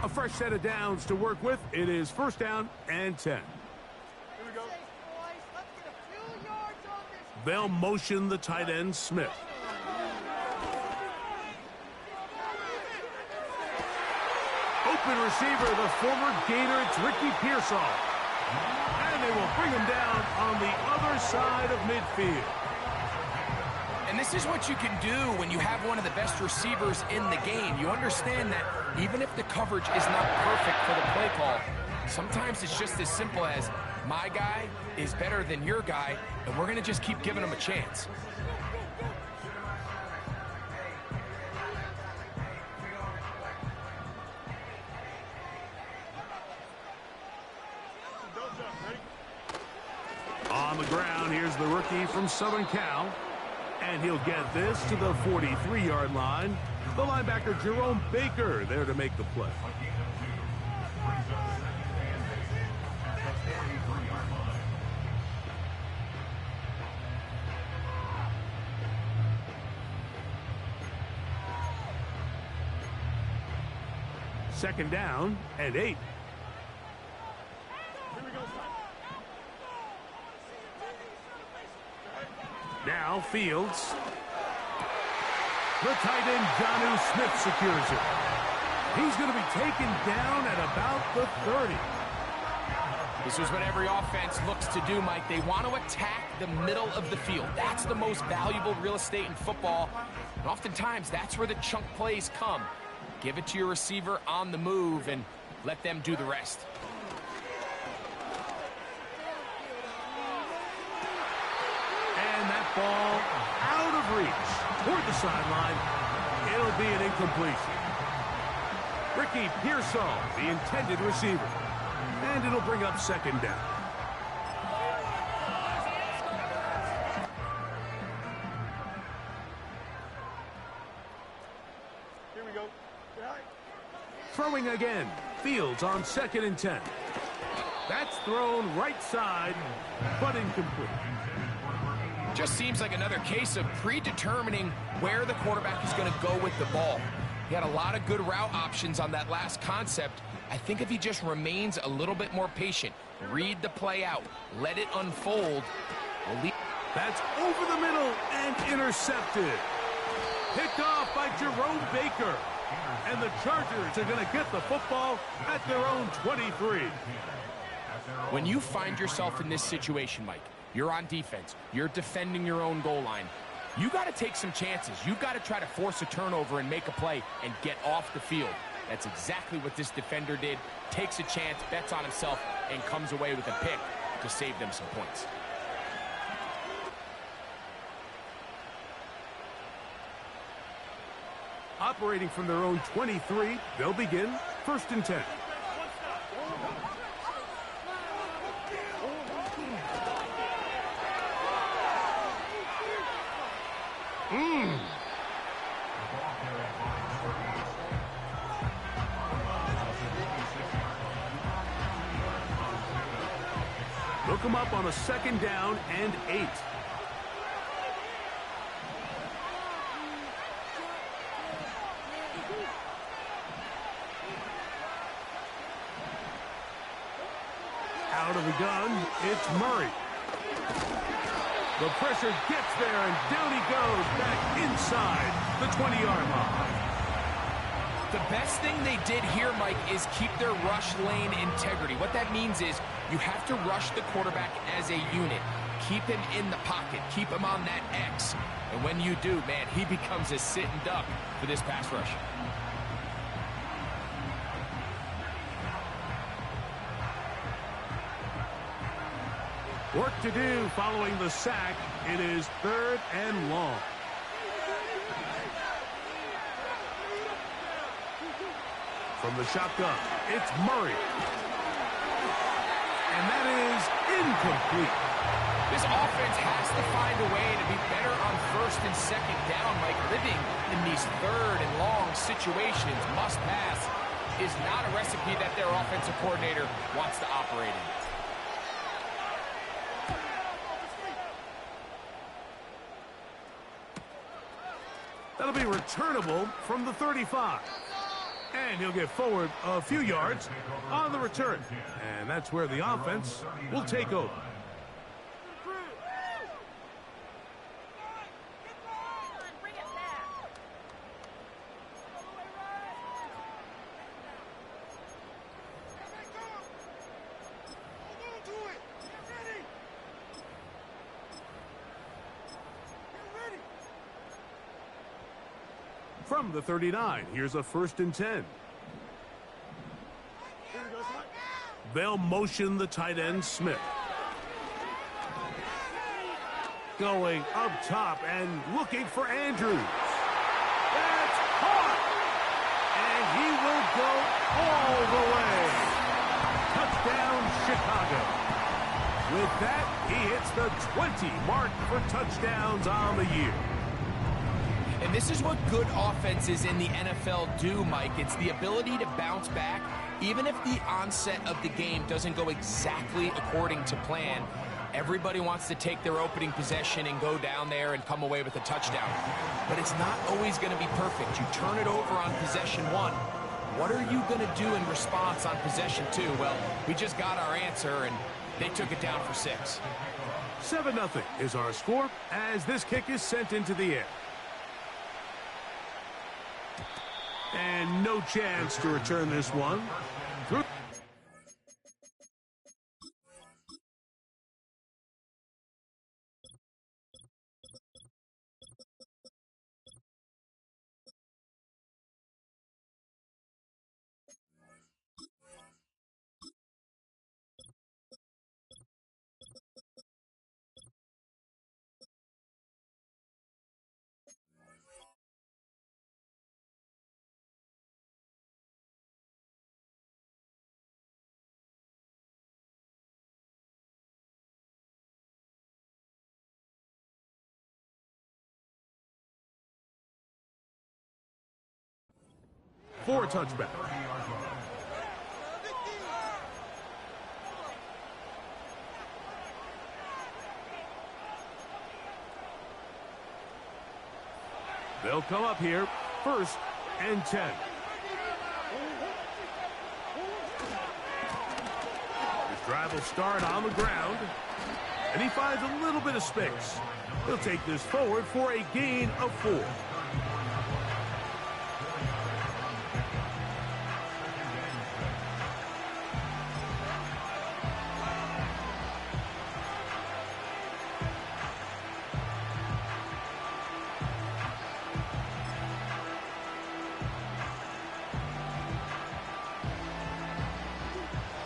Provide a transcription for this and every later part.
A fresh set of downs to work with. It is first down and 10. They'll motion the tight end, Smith. Open receiver, the former Gator, it's Ricky Pearsall. And they will bring him down on the other side of midfield. And this is what you can do when you have one of the best receivers in the game. You understand that even if the coverage is not perfect for the play call, sometimes it's just as simple as my guy is better than your guy, and we're going to just keep giving him a chance. On the ground, here's the rookie from Southern Cal. And he'll get this to the 43-yard line. The linebacker, Jerome Baker, there to make the play. Second down and 8. Now Fields. The tight end, Jonnu Smith, secures it. He's going to be taken down at about the 30. This is what every offense looks to do, Mike. They want to attack the middle of the field. That's the most valuable real estate in football. And oftentimes, that's where the chunk plays come. Give it to your receiver on the move and let them do the rest. And that ball out of reach toward the sideline. It'll be an incompletion. Ricky Pearsall, the intended receiver. And it'll bring up second down. Here we go. Throwing again. Fields on 2nd and 10. That's thrown right side, but incomplete. Just seems like another case of predetermining where the quarterback is going to go with the ball. He had a lot of good route options on that last concept. I think if he just remains a little bit more patient, read the play out, let it unfold. That's over the middle and intercepted. Picked off by Jerome Baker. And the Chargers are going to get the football at their own 23. When you find yourself in this situation, Mike, you're on defense, you're defending your own goal line, you got to take some chances. You got to try to force a turnover and make a play and get off the field. That's exactly what this defender did. Takes a chance, bets on himself, and comes away with a pick to save them some points. Operating from their own 23, they'll begin 1st and 10. Look him up on a 2nd down and 8. Out of the gun, it's Murray. The pressure gets there, and down he goes back inside the 20-yard line. The best thing they did here, Mike, is keep their rush lane integrity. What that means is you have to rush the quarterback as a unit. Keep him in the pocket. Keep him on that X. And when you do, man, he becomes a sitting duck for this pass rush. Work to do following the sack. It is 3rd and long. From the shotgun, it's Murray. And that is incomplete. This offense has to find a way to be better on 1st and 2nd down. Like living in these 3rd and long situations, must pass, is not a recipe that their offensive coordinator wants to operate in. That'll be returnable from the 35. And he'll get forward a few yards on the return. And that's where the offense will take over. From the 39, here's a 1st and 10. They'll motion the tight end, Smith. Going up top and looking for Andrews. That's caught! And he will go all the way. Touchdown, Chicago. With that, he hits the 20 mark for touchdowns on the year. And this is what good offenses in the NFL do, Mike. It's the ability to bounce back, even if the onset of the game doesn't go exactly according to plan. Everybody wants to take their opening possession and go down there and come away with a touchdown. But it's not always going to be perfect. You turn it over on possession 1. What are you going to do in response on possession 2? Well, we just got our answer, and they took it down for 6. 7-0 is our score as this kick is sent into the air. And no chance to return this one. Through. For a touchback. They'll come up here, 1st and 10. This drive will start on the ground, and he finds a little bit of space. He'll take this forward for a gain of 4.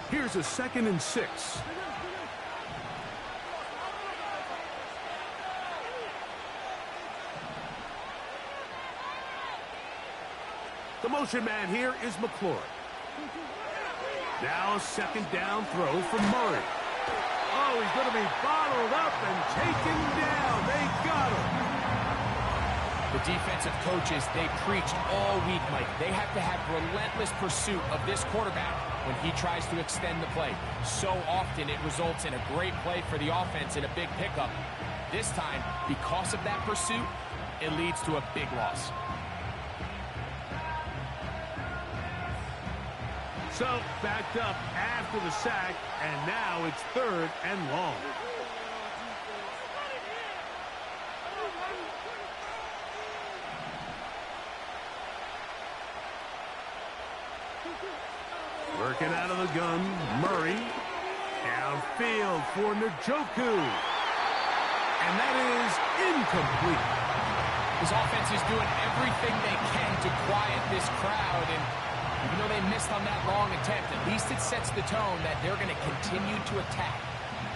Here's a 2nd and 6. The motion man here is McLaurin. Now a 2nd down throw from Murray. Oh, he's going to be bottled up and taken down. They got him. The defensive coaches, they preached all week, Mike. They have to have relentless pursuit of this quarterback when he tries to extend the play. So often it results in a great play for the offense and a big pickup. This time, because of that pursuit, it leads to a big loss. So, backed up after the sack, and now it's 3rd and long. Working out of the gun, Murray. Downfield for Njoku. And that is incomplete. This offense is doing everything they can to quiet this crowd, and even though they missed on that long attempt, at least it sets the tone that they're going to continue to attack.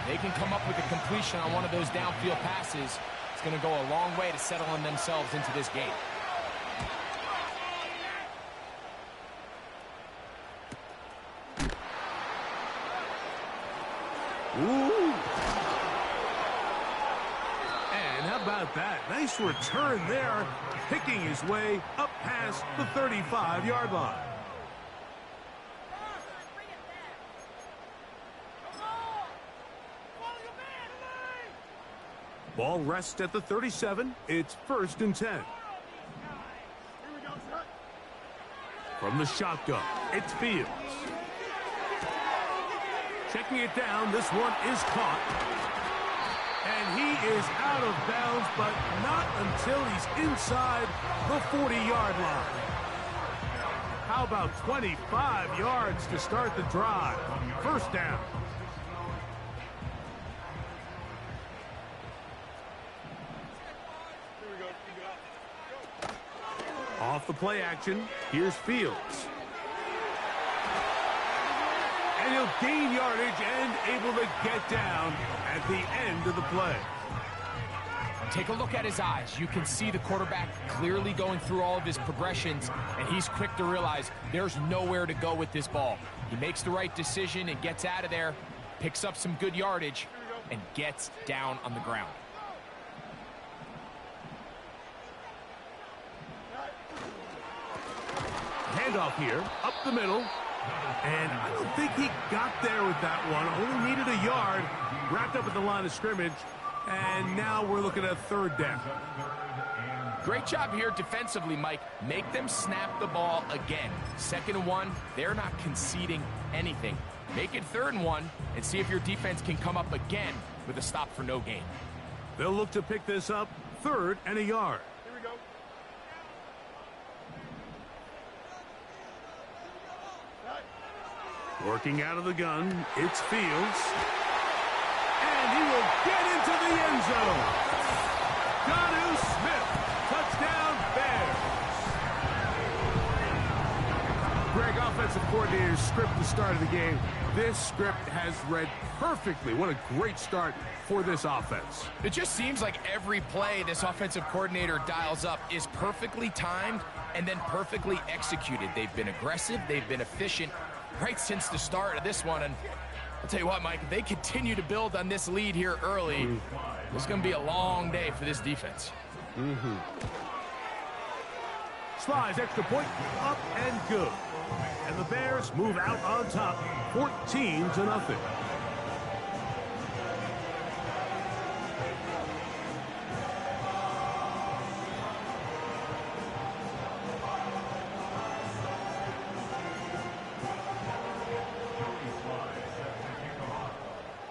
They can come up with a completion on one of those downfield passes. It's going to go a long way to settling themselves into this game. Ooh. And how about that? Nice return there, picking his way up past the 35-yard line. Ball rests at the 37. It's 1st and 10. From the shotgun, it's Fields. Checking it down, this one is caught. And he is out of bounds, but not until he's inside the 40-yard line. How about 25 yards to start the drive? First down. Off the play action, here's Fields. And he'll gain yardage and able to get down at the end of the play. Take a look at his eyes. You can see the quarterback clearly going through all of his progressions, and he's quick to realize there's nowhere to go with this ball. He makes the right decision and gets out of there, picks up some good yardage, and gets down on the ground. Handoff here, up the middle. And I don't think he got there with that one. Only needed a yard. Wrapped up at the line of scrimmage. And now we're looking at third down. Great job here defensively, Mike. Make them snap the ball again. 2nd and 1, they're not conceding anything. Make it 3rd and 1 and see if your defense can come up again with a stop for no gain. They'll look to pick this up 3rd and a yard. Working out of the gun, it's Fields. And he will get into the end zone. Jonnu Smith, touchdown Bears. Greg, offensive coordinator's script the start of the game. This script has read perfectly. What a great start for this offense. It just seems like every play this offensive coordinator dials up is perfectly timed and then perfectly executed. They've been aggressive, they've been efficient, right since the start of this one. And I'll tell you what, Mike, if they continue to build on this lead here early, it's going to be a long day for this defense. Slides, extra point, up and good. And the Bears move out on top, 14-0.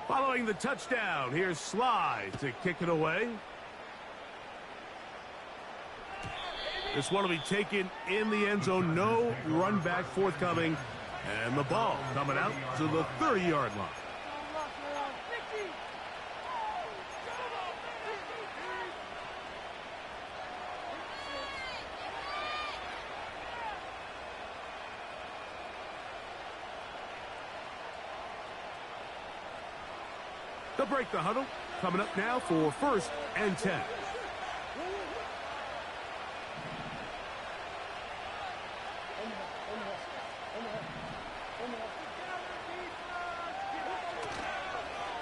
Following the touchdown, here's Slide to kick it away. This one will be taken in the end zone. No run back forthcoming. And the ball coming out to the 30-yard line. They'll break the huddle. Coming up now for 1st and 10.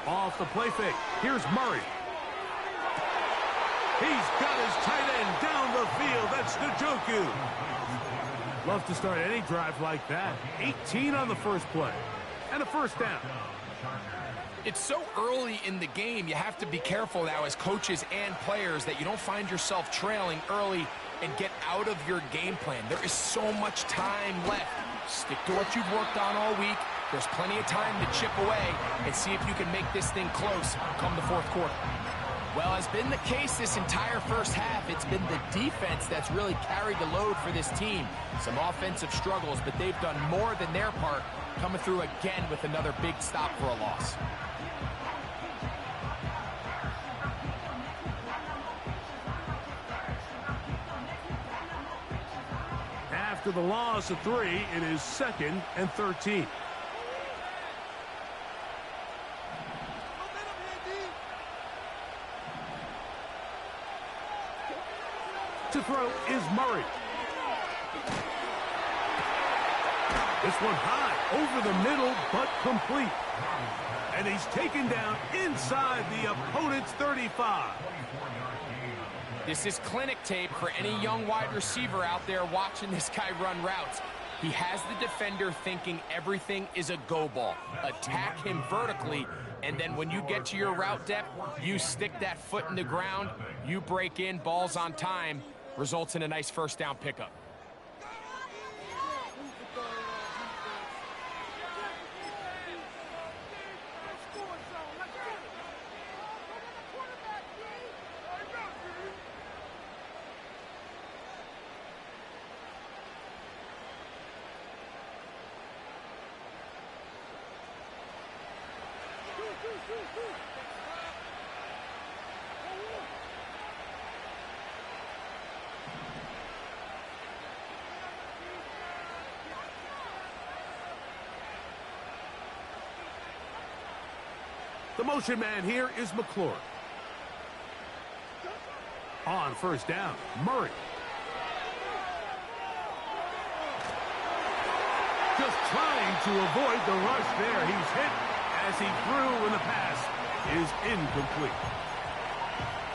Off the play fake. Here's Murray. He's got his tight end down the field. That's Njoku. Love to start any drive like that. 18 on the first play. And a first down. It's so early in the game, you have to be careful now as coaches and players that you don't find yourself trailing early and get out of your game plan. There is so much time left. Stick to what you've worked on all week. There's plenty of time to chip away and see if you can make this thing close come the 4th quarter. Well, as been the case this entire first half, it's been the defense that's really carried the load for this team. Some offensive struggles, but they've done more than their part, coming through again with another big stop for a loss. After the loss of 3, it is 2nd and 13. To throw is Murray. This one high over the middle, but complete. And he's taken down inside the opponent's 35. This is clinic tape for any young wide receiver out there watching this guy run routes. He has the defender thinking everything is a go ball. Attack him vertically, and then when you get to your route depth, you stick that foot in the ground, you break in, balls on time, results in a nice first down pickup. The motion man here is McLaurin. On first down, Murray. Just trying to avoid the rush there. He's hit as he threw, and the pass is incomplete.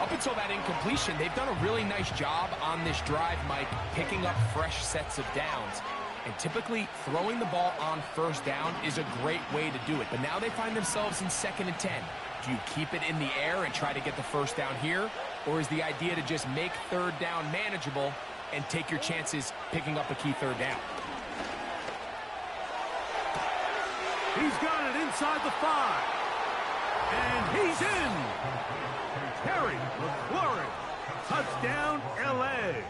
Up until that incompletion, they've done a really nice job on this drive, Mike, picking up fresh sets of downs. And typically, throwing the ball on first down is a great way to do it. But now they find themselves in 2nd and 10. Do you keep it in the air and try to get the first down here? Or is the idea to just make 3rd down manageable and take your chances picking up a key 3rd down? He's got it inside the 5. And he's in. Terry McLaurin. Touchdown, L.A.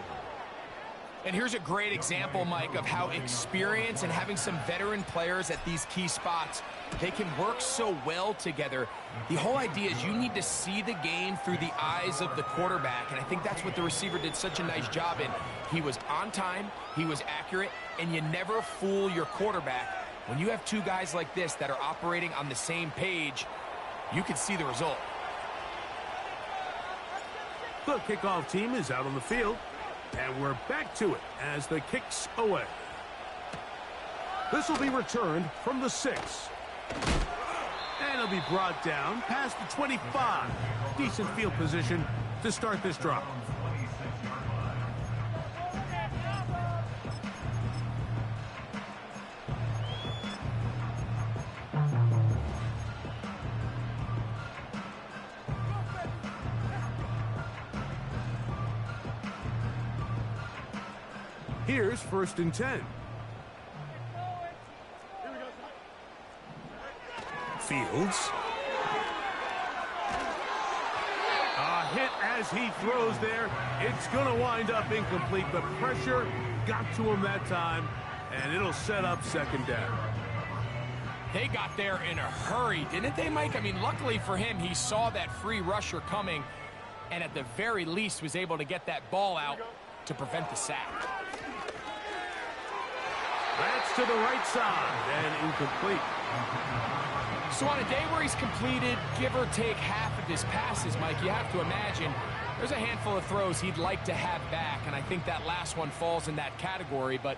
And here's a great example, Mike, of how experience and having some veteran players at these key spots, they can work so well together. The whole idea is you need to see the game through the eyes of the quarterback, and I think that's what the receiver did such a nice job in. He was on time, he was accurate, and you never fool your quarterback. When you have two guys like this that are operating on the same page, you can see the result. The kickoff team is out on the field. And we're back to it as the kick's away. This will be returned from the 6. And it'll be brought down past the 25. Decent field position to start this drive. Here's 1st and 10. Fields. A hit as he throws there. It's going to wind up incomplete. The pressure got to him that time, and it'll set up 2nd down. They got there in a hurry, didn't they, Mike? I mean, luckily for him, he saw that free rusher coming, and at the very least was able to get that ball out to prevent the sack. That's to the right side and incomplete. So on a day where he's completed, give or take half of his passes, Mike, you have to imagine there's a handful of throws he'd like to have back, and I think that last one falls in that category. But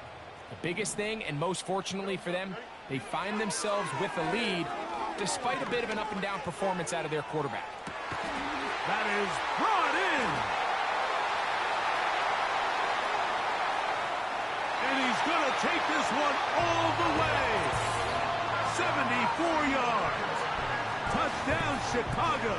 the biggest thing, and most fortunately for them, they find themselves with a lead despite a bit of an up-and-down performance out of their quarterback. That is brought in. And he's going to take this one all the way. 74 yards. Touchdown, Chicago.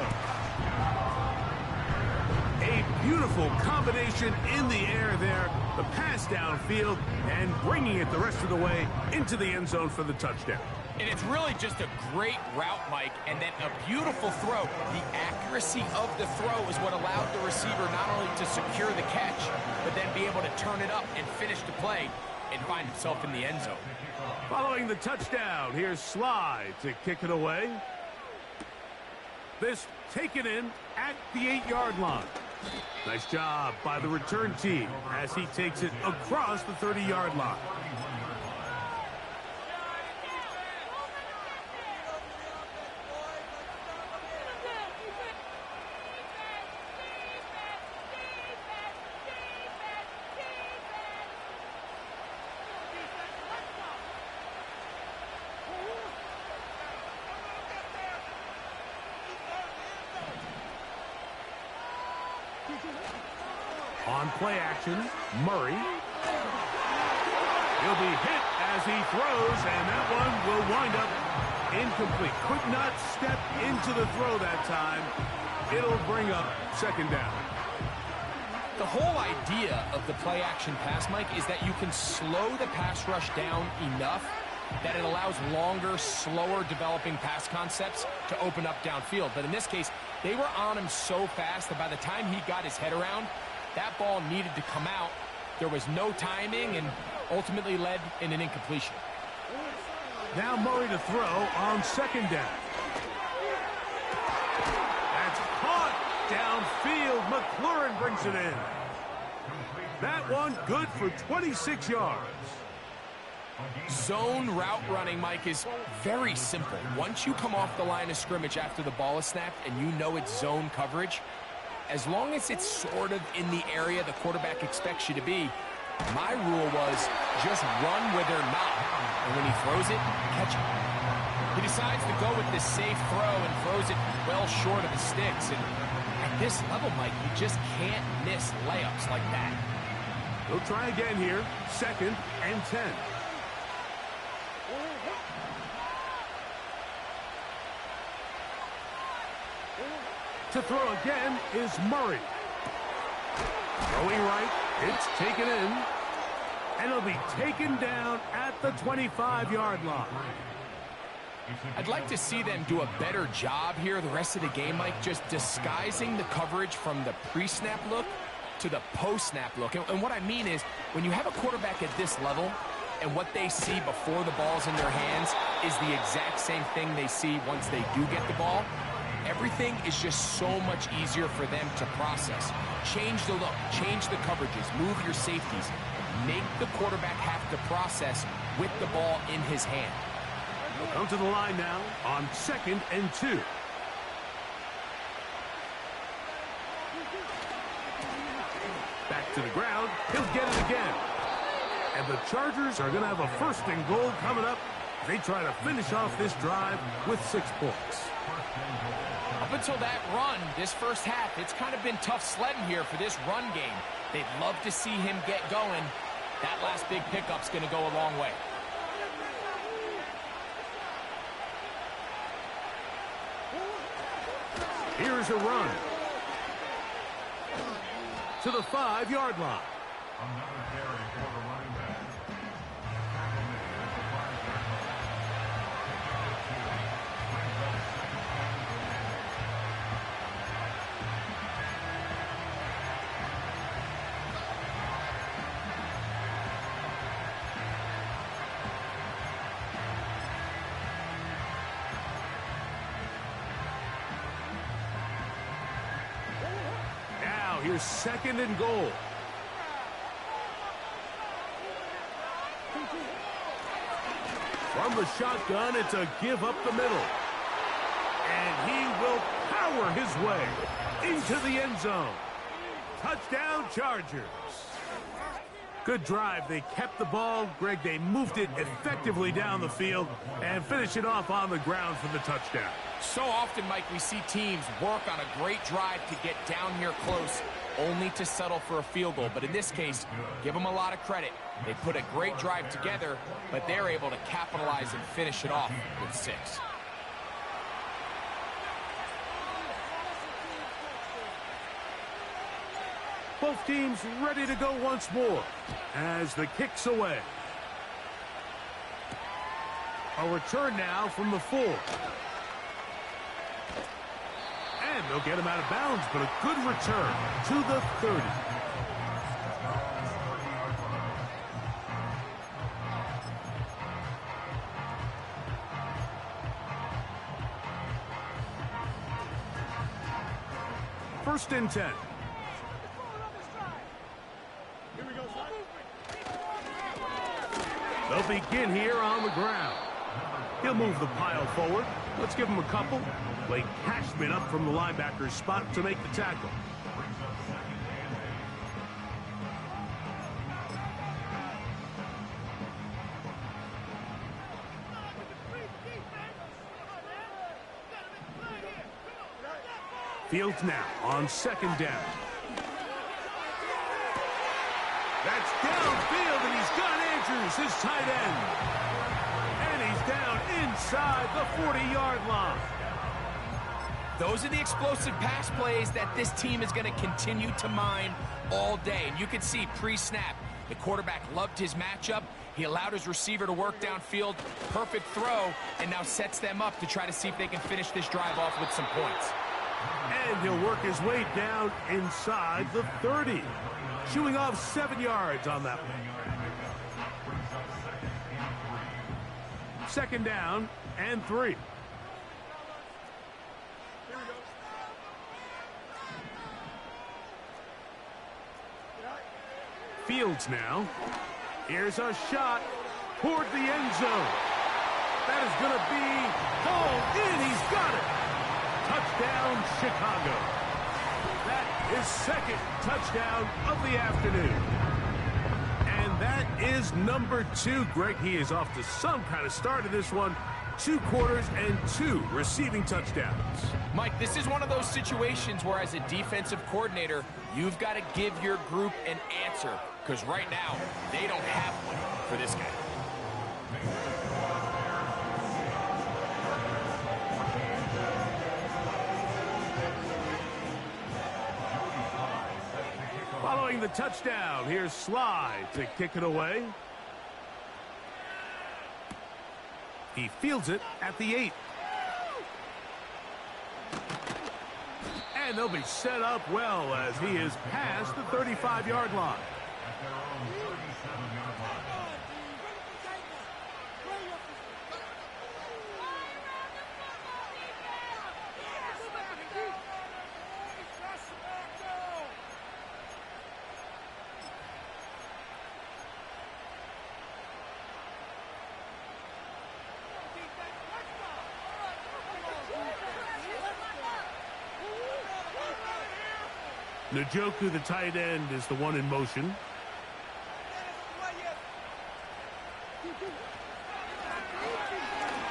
A beautiful combination in the air there. The pass downfield and bringing it the rest of the way into the end zone for the touchdown. And it's really just a great route, Mike, and then a beautiful throw. The accuracy of the throw is what allowed the receiver not only to secure the catch, but then be able to turn it up and finish the play and find himself in the end zone. Following the touchdown, here's Sly to kick it away. This taken in at the 8-yard line. Nice job by the return team as he takes it across the 30-yard line. On play action, Murray. He'll be hit as he throws, and that one will wind up incomplete. Could not step into the throw that time. It'll bring up 2nd down. The whole idea of the play action pass, Mike, is that you can slow the pass rush down enough that it allows longer, slower developing pass concepts to open up downfield. But in this case, they were on him so fast that by the time he got his head around, that ball needed to come out. There was no timing and ultimately led in an incompletion. Now Murray to throw on 2nd down. field. McLaurin brings it in. That one good for 26 yards. Zone route running, Mike, is very simple. Once you come off the line of scrimmage after the ball is snapped and you know it's zone coverage, as long as it's sort of in the area the quarterback expects you to be, my rule was just run where they're not. And when he throws it, catch it. He decides to go with this safe throw and throws it well short of the sticks. And at this level, Mike, you just can't miss layups like that. He'll try again here. 2nd and 10. To throw again is Murray. Throwing right, it's taken in, and it'll be taken down at the 25-yard line. I'd like to see them do a better job here the rest of the game, Mike, just disguising the coverage from the pre-snap look to the post-snap look. And what I mean is, when you have a quarterback at this level, and what they see before the ball's in their hands is the exact same thing they see once they do get the ball, everything is just so much easier for them to process. Change the look, change the coverages, move your safeties. Make the quarterback have to process with the ball in his hand. He'll come to the line now on 2nd and 2. Back to the ground. He'll get it again. And the Chargers are going to have a 1st and goal coming up. They try to finish off this drive with 6 points. Up until that run, this first half, it's kind of been tough sledding here for this run game. They'd love to see him get going. That last big pickup's going to go a long way. Here's a run. To the 5-yard line. Another carry for the running back. Now here's 2nd and goal. From the shotgun, it's a give up the middle. And he will power his way into the end zone. Touchdown, Chargers. Good drive. They kept the ball. Greg, they moved it effectively down the field and finished it off on the ground for the touchdown. So often, Mike, we see teams work on a great drive to get down here close, only to settle for a field goal. But in this case, give them a lot of credit. They put a great drive together, but they're able to capitalize and finish it off with 6. Both teams ready to go once more as the kick's away. A return now from the 4. And they'll get him out of bounds, but a good return to the 30. First and 10. They'll begin here on the ground. He'll move the pile forward. Let's give him a couple. Blake Cashman up from the linebacker's spot to make the tackle. Fields now on 2nd down. That's downfield, and he's got Andrews, his tight end. And he's down inside the 40-yard line. Those are the explosive pass plays that this team is going to continue to mine all day. And you can see pre-snap, the quarterback loved his matchup. He allowed his receiver to work downfield. Perfect throw, and now sets them up to try to see if they can finish this drive off with some points. And he'll work his way down inside the 30. Chewing off 7 yards on that one. 2nd down and 3. Fields now. Here's a shot toward the end zone. That is going to be hauled in. He's got it. Touchdown, Chicago. That is second touchdown of the afternoon. And that is number 2. Greg, he is off to some kind of start of this one. 2 quarters and 2 receiving touchdowns. Mike, this is one of those situations where as a defensive coordinator, you've got to give your group an answer. Because right now, they don't have one for this guy. Following the touchdown, here's Sly to kick it away. He fields it at the 8. And they'll be set up well as he is past the 35-yard line. At their own 37-yard line. Njoku, the tight end, is the one in motion.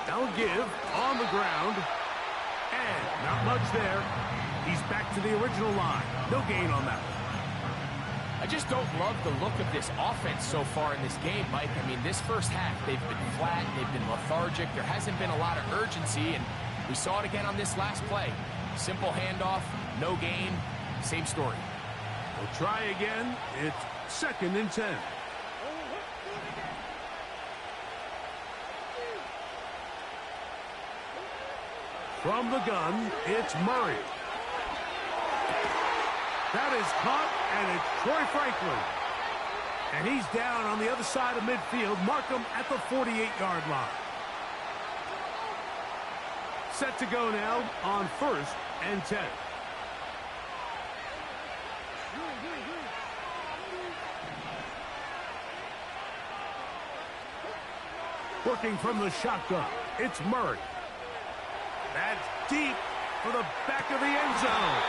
They'll give on the ground. And not much there. He's back to the original line. No gain on that one. I just don't love the look of this offense so far in this game, Mike. I mean, this first half, they've been flat, they've been lethargic. There hasn't been a lot of urgency, and we saw it again on this last play. Simple handoff, no gain. Same story. We'll try again. It's second and 10. From the gun, it's Murray. That is caught, and it's Troy Franklin. And he's down on the other side of midfield. Mark him at the 48-yard line. Set to go now on first and 10. Working from the shotgun, it's Murray. That's deep for the back of the end zone.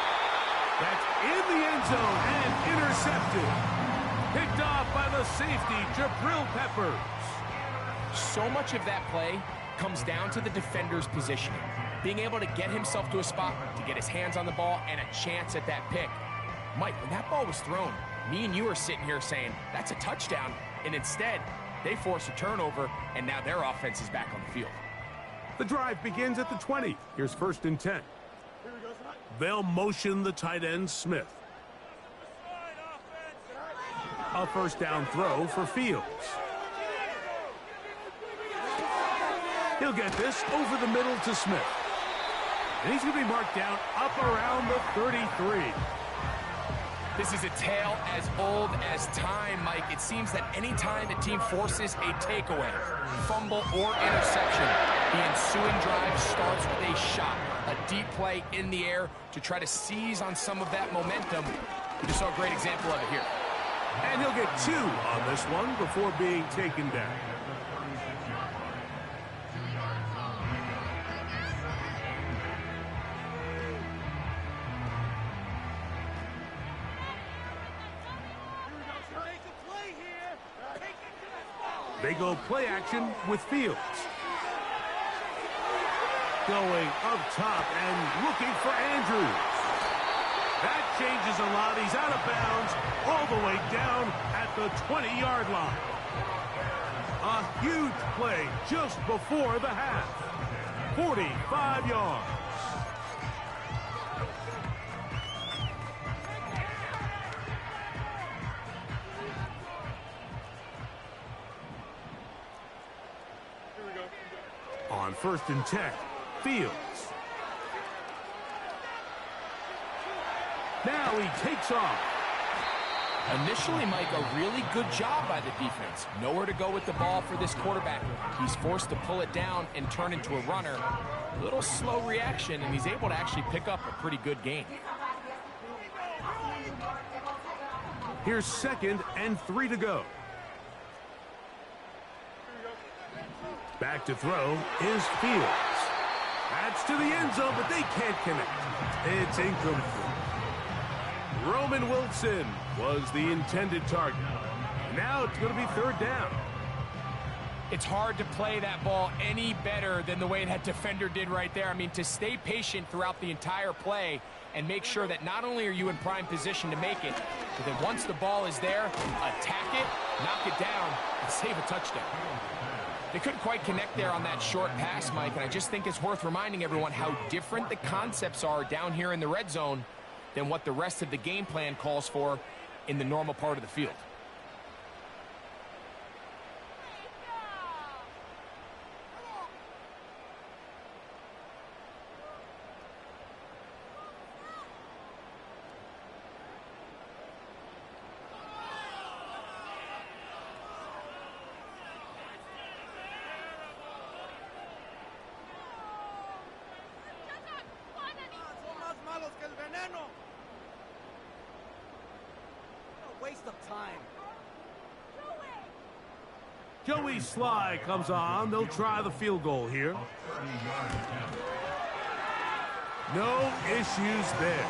That's in the end zone and intercepted. Picked off by the safety, Jabril Peppers. So much of that play comes down to the defender's positioning. Being able to get himself to a spot, to get his hands on the ball, and a chance at that pick. Mike, when that ball was thrown, me and you are sitting here saying, that's a touchdown. And instead, they force a turnover, and now their offense is back on the field. The drive begins at the 20. Here's first and 10. They'll motion the tight end, Smith. A first down throw for Fields. He'll get this over the middle to Smith. And he's going to be marked down up around the 33. This is a tale as old as time, Mike. It seems that any time the team forces a takeaway, fumble, or interception, the ensuing drive starts with a shot, a deep play in the air to try to seize on some of that momentum. We just saw a great example of it here. And he'll get 2 on this one before being taken down. They go play action with Fields. Going up top and looking for Andrews. That changes a lot. He's out of bounds all the way down at the 20-yard line. A huge play just before the half. 45 yards. On first and 10, Fields. Now he takes off. Initially, Mike, a really good job by the defense. Nowhere to go with the ball for this quarterback. He's forced to pull it down and turn into a runner. A little slow reaction, and he's able to actually pick up a pretty good gain. Here's 2nd and 3 to go. Back to throw is Fields. That's to the end zone, but they can't connect. It's incomplete. Roman Wilson was the intended target. Now it's going to be 3rd down. It's hard to play that ball any better than the way that defender did right there. I mean, to stay patient throughout the entire play and make sure that not only are you in prime position to make it, but then once the ball is there, attack it, knock it down, and save a touchdown. They couldn't quite connect there on that short pass, Mike, and I just think it's worth reminding everyone how different the concepts are down here in the red zone than what the rest of the game plan calls for in the normal part of the field. Waste of time. Joey Sly comes on. They'll try the field goal here. No issues there.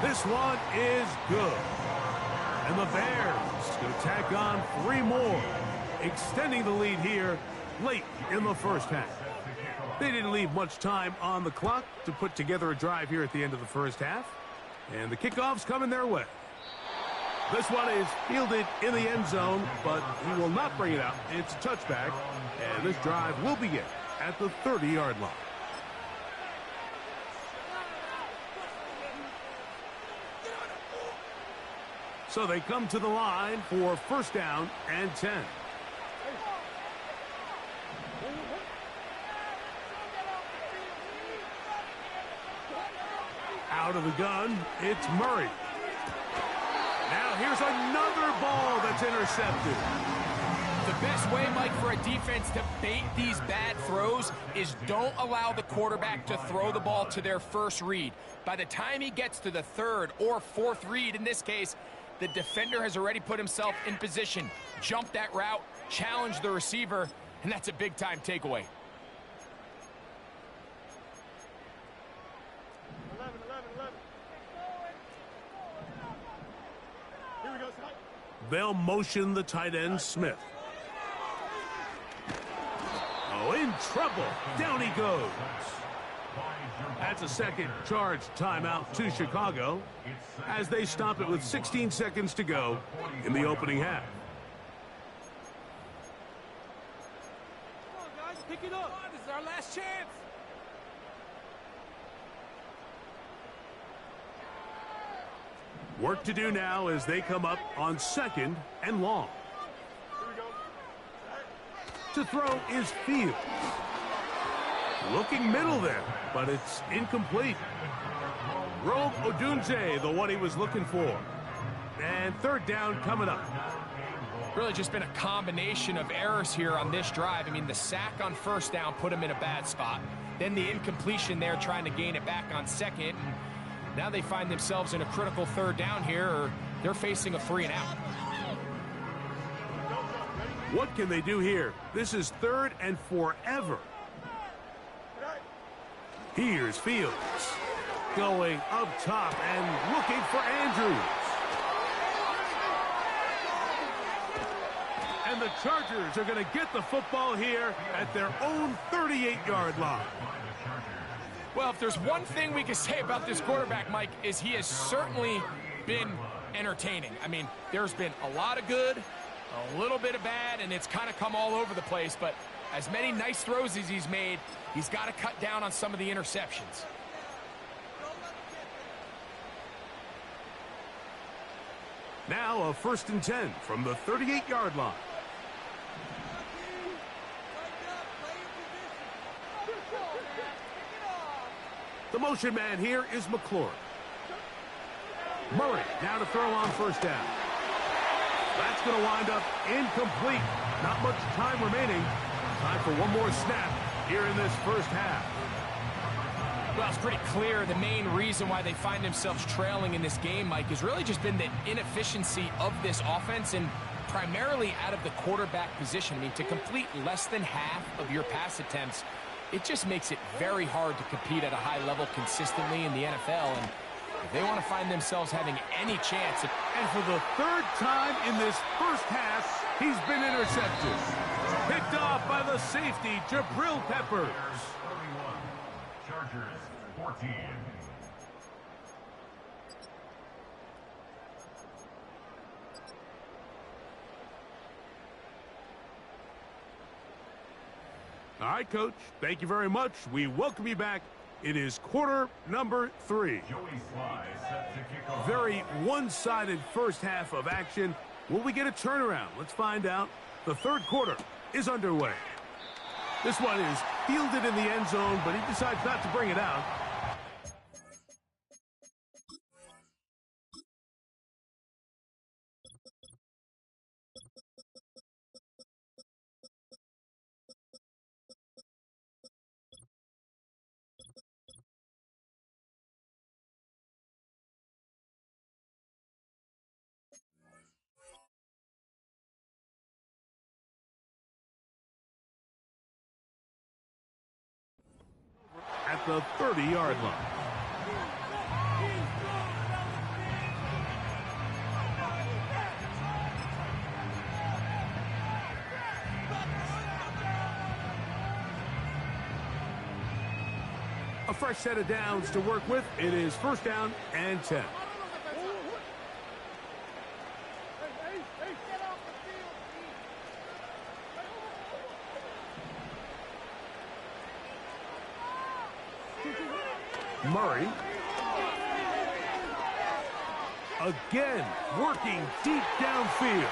This one is good. And the Bears going to tack on 3 more, extending the lead here late in the first half. They didn't leave much time on the clock to put together a drive here at the end of the first half. And the kickoff's coming their way. This one is fielded in the end zone, but he will not bring it out. It's a touchback, and this drive will begin at the 30-yard line. So they come to the line for 1st down and 10. Out of the gun, it's Murray. Now here's another ball that's intercepted. The best way, Mike, for a defense to bait these bad throws is don't allow the quarterback to throw the ball to their first read. By the time he gets to the 3rd or 4th read, in this case, the defender has already put himself in position, jumped that route, challenged the receiver, and that's a big-time takeaway. They'll motion the tight end, Smith. Oh, in trouble. Down he goes. That's a second charge timeout to Chicago as they stop it with 16 seconds to go in the opening half. Come on, guys, pick it up. This is our last chance. Work to do now as they come up on 2nd and long. To throw is Fields. Looking middle there, but it's incomplete. Rome Odunze, the one he was looking for. And 3rd down coming up. Really just been a combination of errors here on this drive. I mean, the sack on 1st down put him in a bad spot. Then the incompletion there trying to gain it back on 2nd. And now they find themselves in a critical 3rd down here, or they're facing a 3 and out. What can they do here? This is 3rd and forever. Here's Fields going up top and looking for Andrews. And the Chargers are going to get the football here at their own 38-yard line. Well, if there's one thing we can say about this quarterback, Mike, is he has certainly been entertaining. I mean, there's been a lot of good, a little bit of bad, and it's kind of come all over the place. But as many nice throws as he's made, he's got to cut down on some of the interceptions. Now a 1st and 10 from the 38-yard line. The motion man here is McLaurin. Murray now to throw on 1st down. That's going to wind up incomplete. Not much time remaining. Time for one more snap here in this first half. Well, it's pretty clear the main reason why they find themselves trailing in this game, Mike, has really just been the inefficiency of this offense and primarily out of the quarterback position. I mean, to complete less than half of your pass attempts, it just makes it very hard to compete at a high level consistently in the NFL. And if they want to find themselves having any chance. And for the third time in this first half, he's been intercepted. Picked off by the safety, Jabril Peppers. 31. Chargers 14. All right, Coach. Thank you very much. We welcome you back. It is quarter number 3. Joey Sly set to kick off. Very one-sided first half of action. Will we get a turnaround? Let's find out. The third quarter is underway. This one is fielded in the end zone, but he decides not to bring it out. At the 30-yard line. A fresh set of downs to work with. It is first down and 10. Murray. Again, working deep downfield.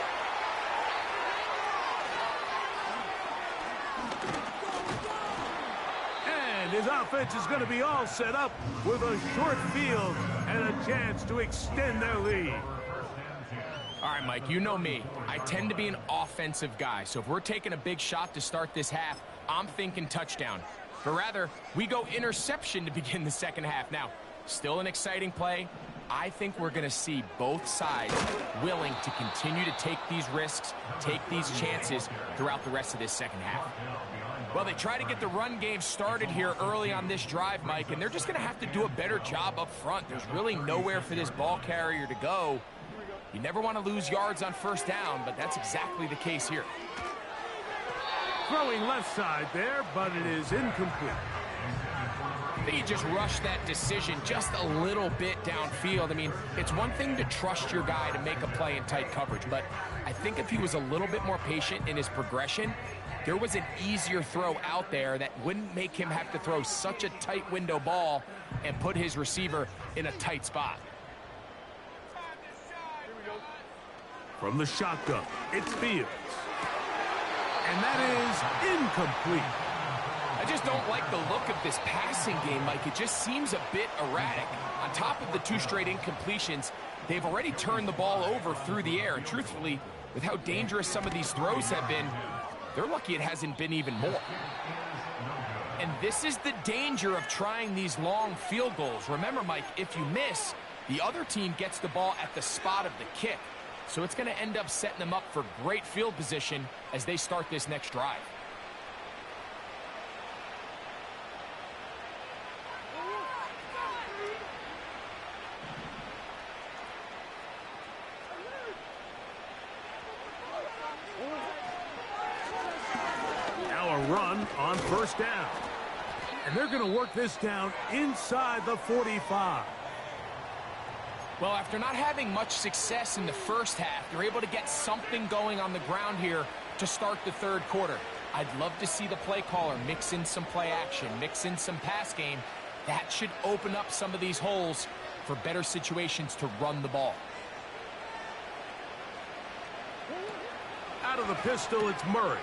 And his offense is going to be all set up with a short field and a chance to extend their lead. All right, Mike, you know me. I tend to be an offensive guy, so if we're taking a big shot to start this half, I'm thinking touchdown. But rather, we go interception to begin the second half. Now, still an exciting play. I think we're going to see both sides willing to continue to take these risks, take these chances throughout the rest of this second half. Well, they try to get the run game started here early on this drive, Mike, and they're just going to have to do a better job up front. There's really nowhere for this ball carrier to go. You never want to lose yards on first down, but that's exactly the case here. Throwing left side there, but it is incomplete. They just rushed that decision just a little bit downfield. I mean, it's one thing to trust your guy to make a play in tight coverage, but I think if he was a little bit more patient in his progression, there was an easier throw out there that wouldn't make him have to throw such a tight window ball and put his receiver in a tight spot. From the shotgun, it's Fields. And that is incomplete. I just don't like the look of this passing game, Mike. It just seems a bit erratic. On top of the 2 straight incompletions, they've already turned the ball over through the air. And truthfully, with how dangerous some of these throws have been, they're lucky it hasn't been even more. And this is the danger of trying these long field goals. Remember, Mike, if you miss, the other team gets the ball at the spot of the kick. So it's going to end up setting them up for great field position as they start this next drive. Now a run on first down. And they're going to work this down inside the 45. Well, after not having much success in the first half, they're able to get something going on the ground here to start the third quarter. I'd love to see the play caller mix in some play action, mix in some pass game. That should open up some of these holes for better situations to run the ball. Out of the pistol, it's Murray.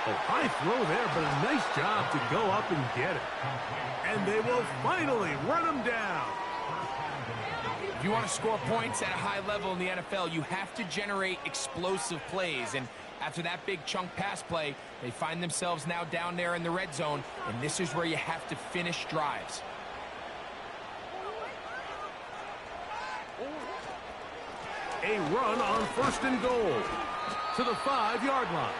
A high throw there, but a nice job to go up and get it. And they will finally run him down. If you want to score points at a high level in the NFL, you have to generate explosive plays. And After that big chunk pass play, they find themselves now down there in the red zone, and this is where you have to finish drives. A run on 1st and goal to the 5-yard line.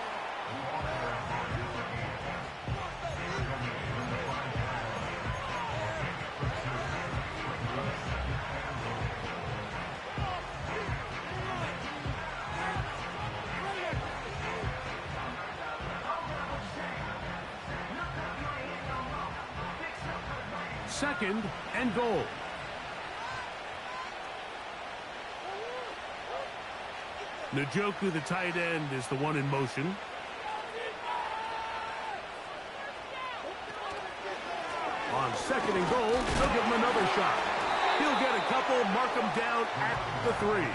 Second and goal. Njoku, the tight end, is the one in motion. On 2nd and goal, they'll give him another shot. He'll get a couple, mark him down at the 3.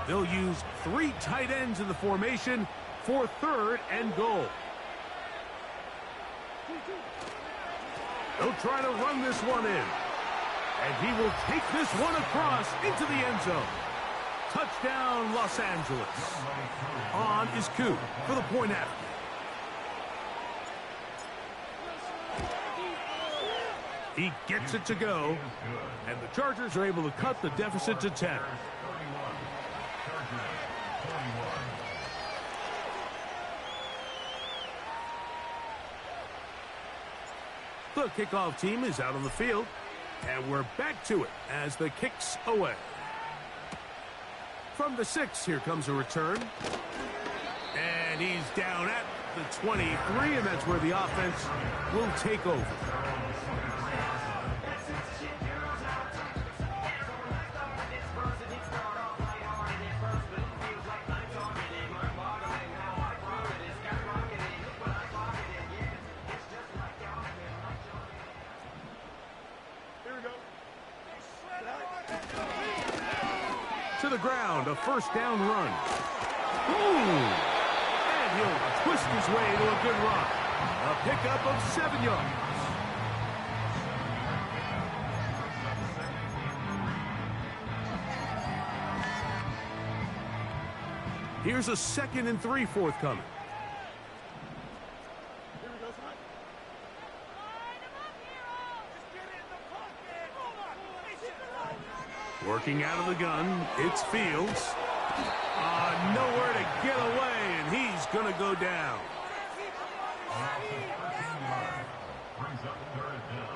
They'll use 3 tight ends in the formation for 3rd and goal. They'll try to run this one in. And he will take this one across into the end zone. Touchdown, Los Angeles. On is Koo for the point after. He gets it to go. And the Chargers are able to cut the deficit to 10. The kickoff team is out on the field, and we're back to it as the kick's away. From the 6, here comes a return. And he's down at the 23, and that's where the offense will take over. To the ground, a 1st down run. Ooh! And he'll twist his way to a good run. A pickup of 7 yards. Here's a 2nd and 3 forthcoming. Working out of the gun, it's Fields. Nowhere to get away, and he's going to go down. Brings up 3rd down.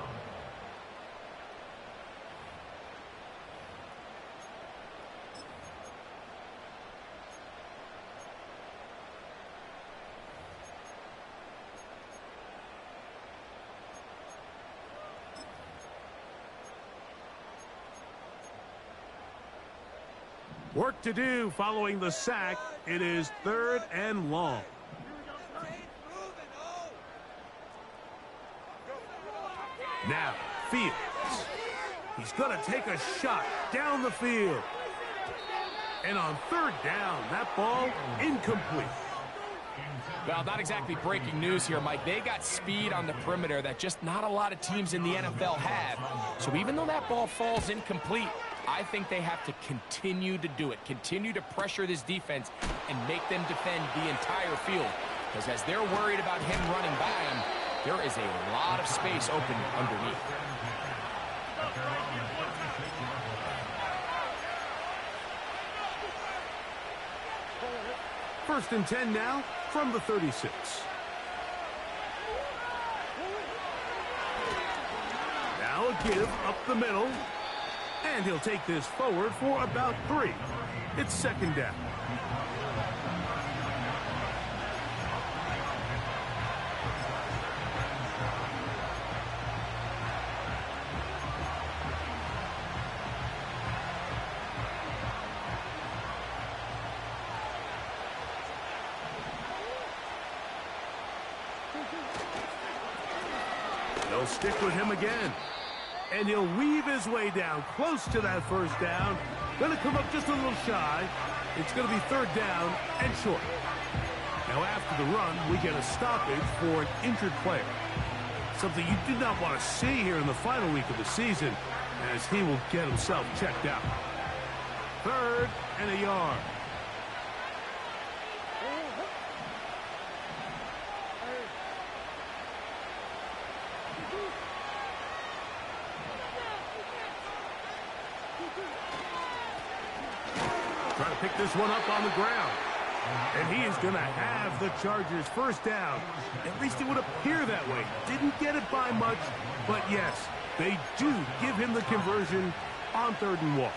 Work to do following the sack. It is 3rd and long. Now, Fields. He's going to take a shot down the field. And on 3rd down, that ball incomplete. Well, not exactly breaking news here, Mike. They got speed on the perimeter that just not a lot of teams in the NFL have. So even though that ball falls incomplete, I think they have to continue to do it, continue to pressure this defense and make them defend the entire field. Because as they're worried about him running by him, there is a lot of space open underneath. 1st and 10 now from the 36. Now a give up the middle. And he'll take this forward for about 3. It's 2nd down. They'll stick with him again. And he'll weave his way down close to that first down. Going to come up just a little shy. It's going to be third down and short. Now after the run, we get a stoppage for an injured player. Something you did not want to see here in the final week of the season, as he will get himself checked out. Third and a yard. Trying to pick this one up on the ground. And he is going to have the Chargers first down. At least it would appear that way. Didn't get it by much, but yes, they do give him the conversion on 3rd and 1.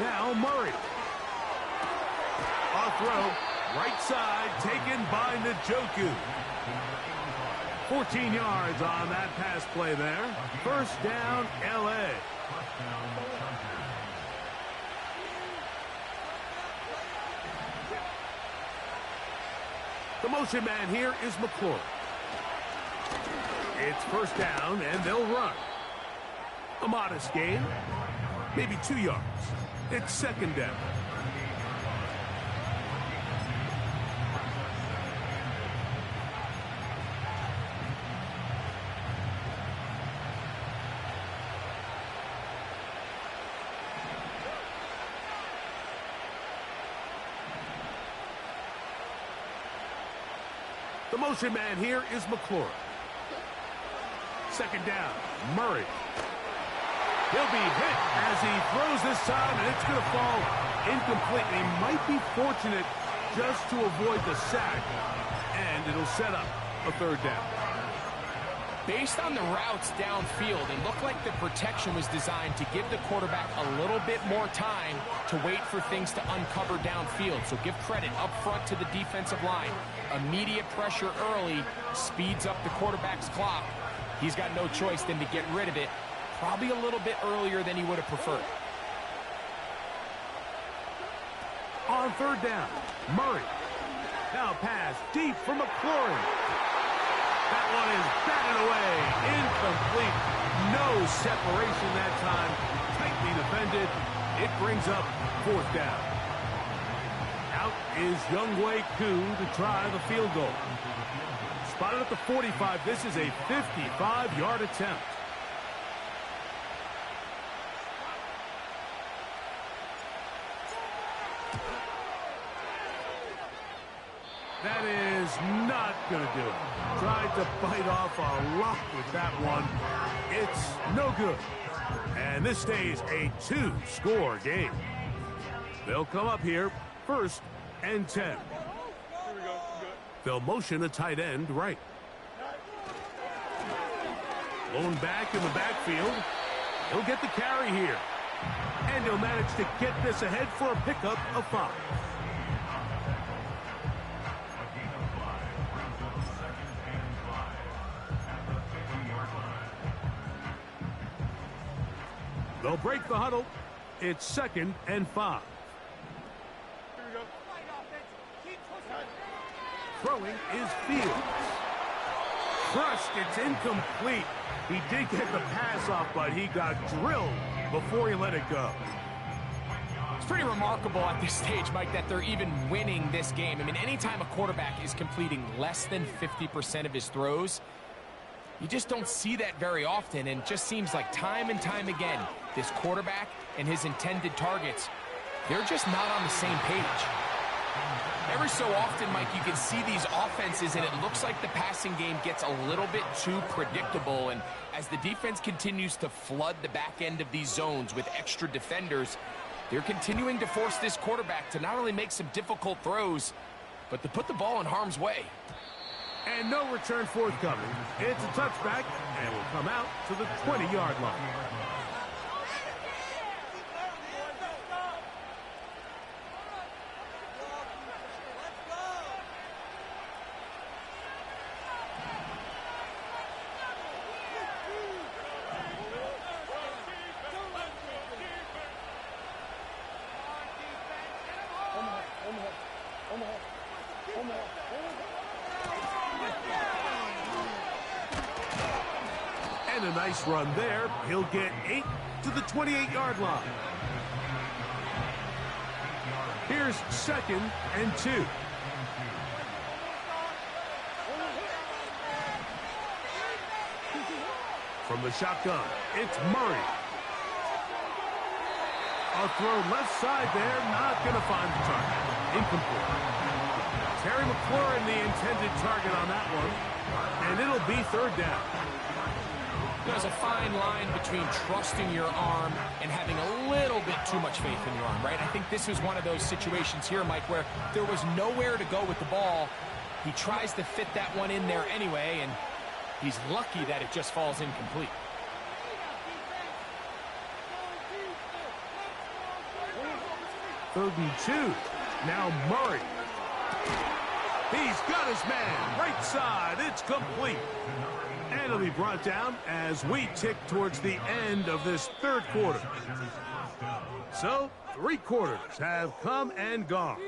Now Murray. Off throw, right side, taken by Njoku. 14 yards on that pass play there. First down, L.A. The motion man here is McClure. It's first down, and they'll run. A modest gain, maybe 2 yards. It's second down. The motion man here is McClure. Second down, Murray. He'll be hit as he throws this time, and it's going to fall incomplete. He might be fortunate just to avoid the sack, and it'll set up a third down. Based on the routes downfield, it looked like the protection was designed to give the quarterback a little bit more time to wait for things to uncover downfield. So give credit up front to the defensive line. Immediate pressure early speeds up the quarterback's clock. He's got no choice than to get rid of it, probably a little bit earlier than he would have preferred. On third down, Murray. Now pass deep for McLaurin. That one is batted away. Incomplete. No separation that time. Tightly defended. It brings up fourth down. Out is Younghoe Koo to try the field goal. Spotted at the 45. This is a 55-yard attempt. That is not going to do it. Tried to bite off a lot with that one. It's no good. And this stays a 2-score game. They'll come up here first and 10. Here we go. They'll motion a tight end right. Lone back in the backfield. He'll get the carry here. And he'll manage to get this ahead for a pickup of 5. They'll break the huddle. It's second and 5. Here we go. Throwing is Fields. Crushed. It's incomplete. He did get the pass off, but he got drilled before he let it go. It's pretty remarkable at this stage, Mike, that they're even winning this game. I mean, anytime a quarterback is completing less than 50% of his throws, you just don't see that very often, and it just seems like time and time again, this quarterback and his intended targets, they're just not on the same page. Every so often, Mike, you can see these offenses, and it looks like the passing game gets a little bit too predictable, and as the defense continues to flood the back end of these zones with extra defenders, they're continuing to force this quarterback to not only make some difficult throws, but to put the ball in harm's way. And no return forthcoming. It's a touchback, and will come out to the 20-yard line. And a nice run there. He'll get 8 to the 28-yard line. Here's 2nd and 2. From the shotgun, it's Murray. A throw left side there, not going to find the target. Incomplete. Terry McLaurin, the intended target on that one. And it'll be 3rd down. There's a fine line between trusting your arm and having a little bit too much faith in your arm, right? I think this was one of those situations here, Mike, where there was nowhere to go with the ball. He tries to fit that one in there anyway, and he's lucky that it just falls incomplete. Third and 2. Now Murray. He's got his man. Right side. It's complete. And it'll be brought down as we tick towards the end of this 3rd quarter. So, 3 quarters have come and gone.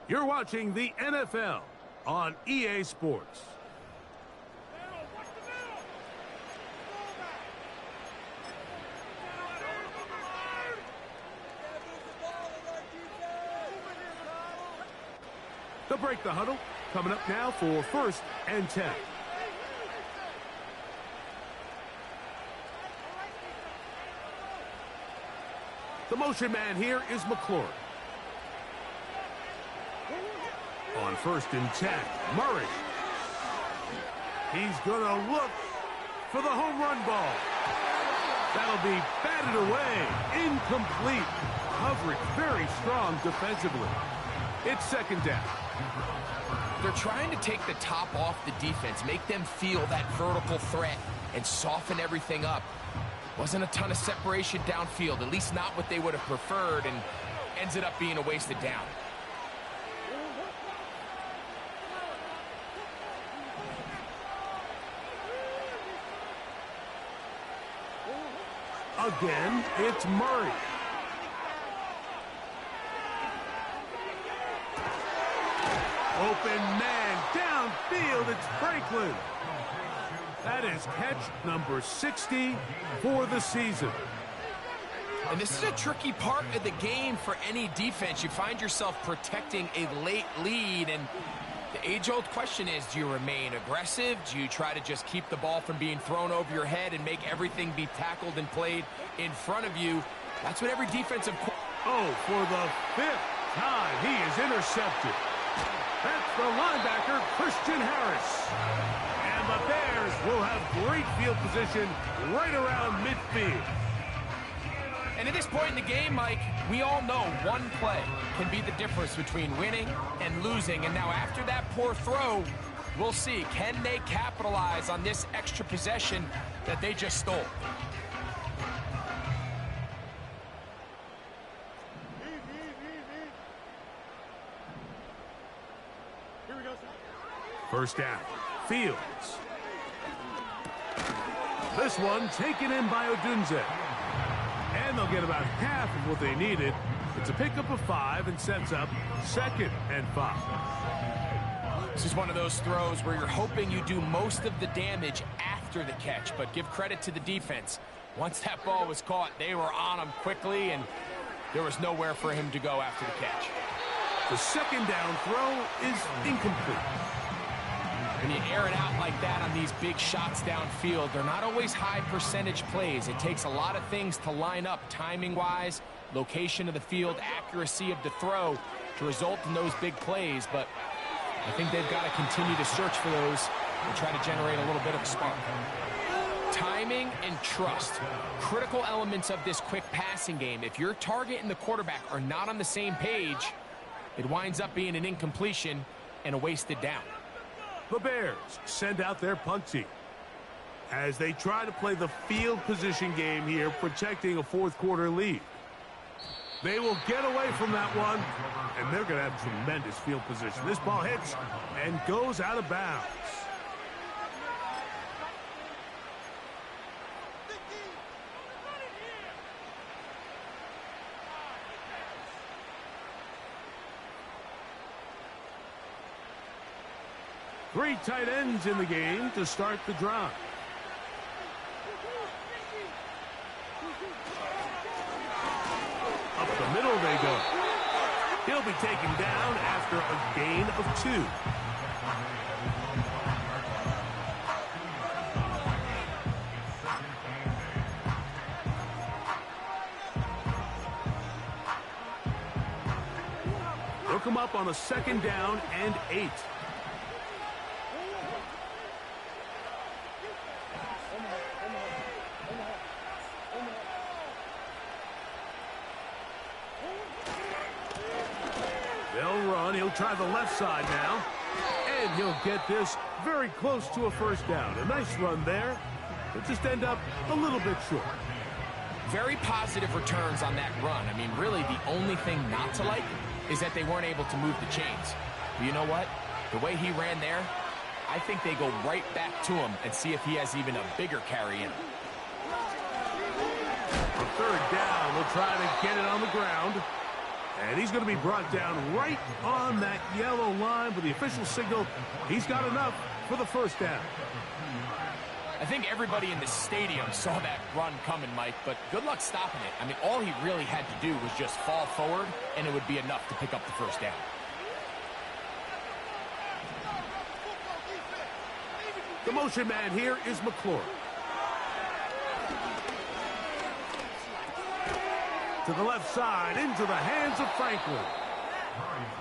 You're watching the NFL on EA Sports. They'll break the huddle. Coming up now for 1st and 10. The motion man here is McLaurin. On 1st and 10, Murray. He's going to look for the home run ball. That'll be batted away. Incomplete. Coverage very strong defensively. It's 2nd down. They're trying to take the top off the defense, make them feel that vertical threat, and soften everything up. Wasn't a ton of separation downfield, at least not what they would have preferred, and ends it up being a wasted down. Again, it's Murray. Open man downfield. It's Franklin. That is catch number 60 for the season. And this is a tricky part of the game for any defense. You find yourself protecting a late lead, and the age-old question is, do you remain aggressive? Do you try to just keep the ball from being thrown over your head and make everything be tackled and played in front of you? That's what every defensive... Oh, for the 5th time, he is intercepted. That's the linebacker, Christian Harris. And the Bears will have great field position right around midfield. And at this point in the game, Mike, we all know one play can be the difference between winning and losing. And now after that poor throw, we'll see, can they capitalize on this extra possession that they just stole? First down, Fields. This one taken in by Odunze. And they'll get about half of what they needed. It's a pickup of 5 and sets up 2nd and 5. This is one of those throws where you're hoping you do most of the damage after the catch, but give credit to the defense. Once that ball was caught, they were on him quickly, and there was nowhere for him to go after the catch. The 2nd down throw is incomplete. When you air it out like that on these big shots downfield, they're not always high percentage plays. It takes a lot of things to line up timing-wise, location of the field, accuracy of the throw to result in those big plays. But I think they've got to continue to search for those and try to generate a little bit of a spark. Timing and trust, critical elements of this quick passing game. If your target and the quarterback are not on the same page, it winds up being an incompletion and a wasted down. The Bears send out their punt team as they try to play the field position game here, protecting a 4th quarter lead. They will get away from that one, and they're going to have tremendous field position. This ball hits and goes out of bounds. Three tight ends in the game to start the drive. Up the middle they go. He'll be taken down after a gain of 2. Look him up on a 2nd down and 8. They'll run. He'll try the left side now. And he'll get this very close to a 1st down. A nice run there. He'll just end up a little bit short. Very positive returns on that run. I mean, really, the only thing not to like is that they weren't able to move the chains. But you know what? The way he ran there, I think they go right back to him and see if he has even a bigger carry in him. On 3rd down, they'll try to get it on the ground. And he's going to be brought down right on that yellow line with the official signal. He's got enough for the 1st down. I think everybody in the stadium saw that run coming, Mike, but good luck stopping it. I mean, all he really had to do was just fall forward, and it would be enough to pick up the 1st down. The motion man here is McClure. To the left side, into the hands of Franklin.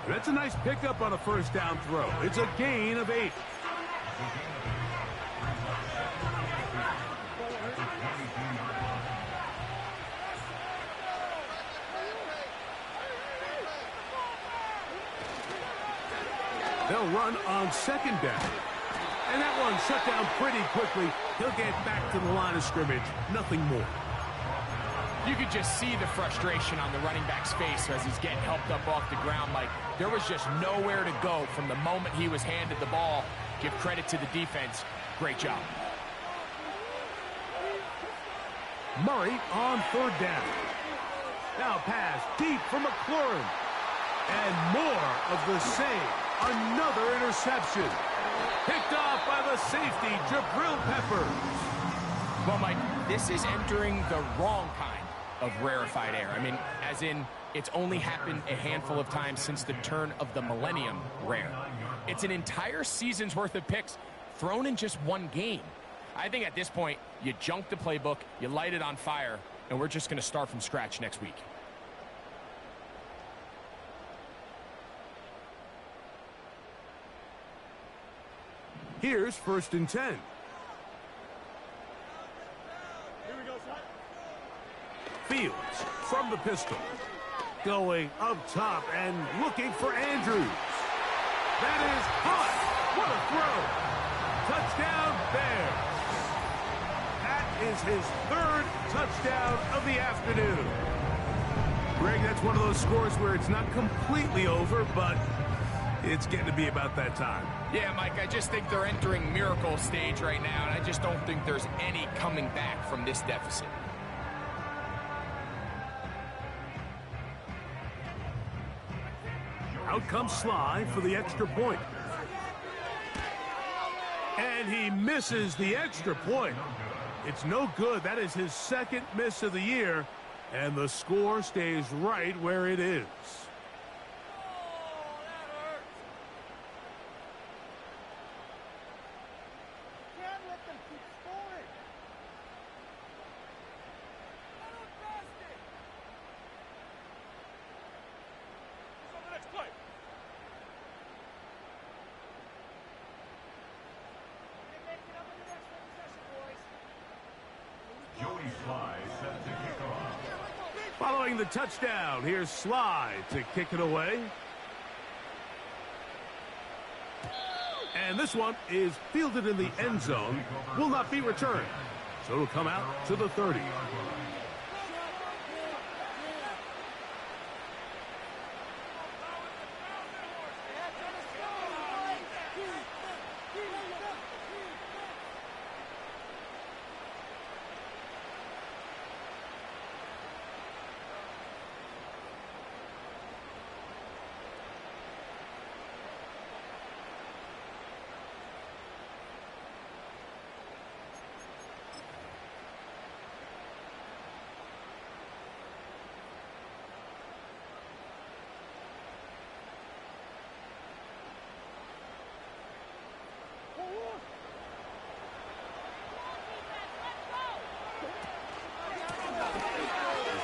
That's a nice pickup on a 1st down throw. It's a gain of 8. They'll run on 2nd down. And that one shut down pretty quickly. He'll get back to the line of scrimmage. Nothing more. You could just see the frustration on the running back's face as he's getting helped up off the ground. Like, there was just nowhere to go from the moment he was handed the ball. Give credit to the defense. Great job. Murray on 3rd down. Now pass deep for McLaurin. And more of the same. Another interception. Picked off by the safety, Jabril Peppers. Well, Mike, this is entering the wrong kind of rarefied air. I mean, as in, it's only happened a handful of times since the turn of the millennium rare. It's an entire season's worth of picks thrown in just one game. I think at this point, you junk the playbook, you light it on fire, and we're just going to start from scratch next week. Here's 1st and 10. Here we go, son. Fields from the pistol. Going up top and looking for Andrews. That is hot. What a throw. Touchdown Bears. That is his 3rd touchdown of the afternoon. Greg, that's one of those scores where it's not completely over, but it's getting to be about that time. Yeah, Mike, I just think they're entering miracle stage right now, and I just don't think there's any coming back from this deficit. Out comes Sly for the extra point. And he misses the extra point. It's no good. That is his 2nd miss of the year, and the score stays right where it is. Following the touchdown, here's Sly to kick it away. And this one is fielded in the end zone, will not be returned. So it'll come out to the 30.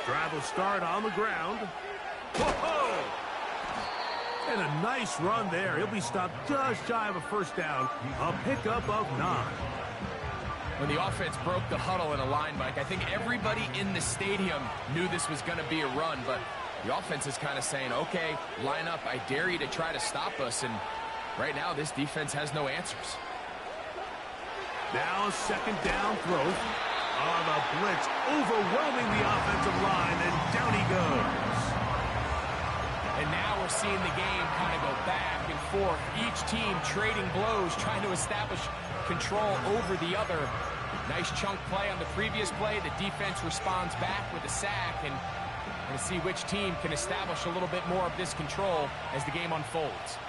Drive will start on the ground. Whoa! And a nice run there. He'll be stopped just shy of a first down. A pickup of 9. When the offense broke the huddle in a line, Mike, I think everybody in the stadium knew this was going to be a run, but the offense is kind of saying, okay, line up. I dare you to try to stop us, and right now this defense has no answers. Now a second down throw. Oh, the blitz overwhelming the offensive line, and down he goes. And now we're seeing the game kind of go back and forth. Each team trading blows, trying to establish control over the other. Nice chunk play on the previous play. The defense responds back with a sack, and we're going to see which team can establish a little bit more of this control as the game unfolds.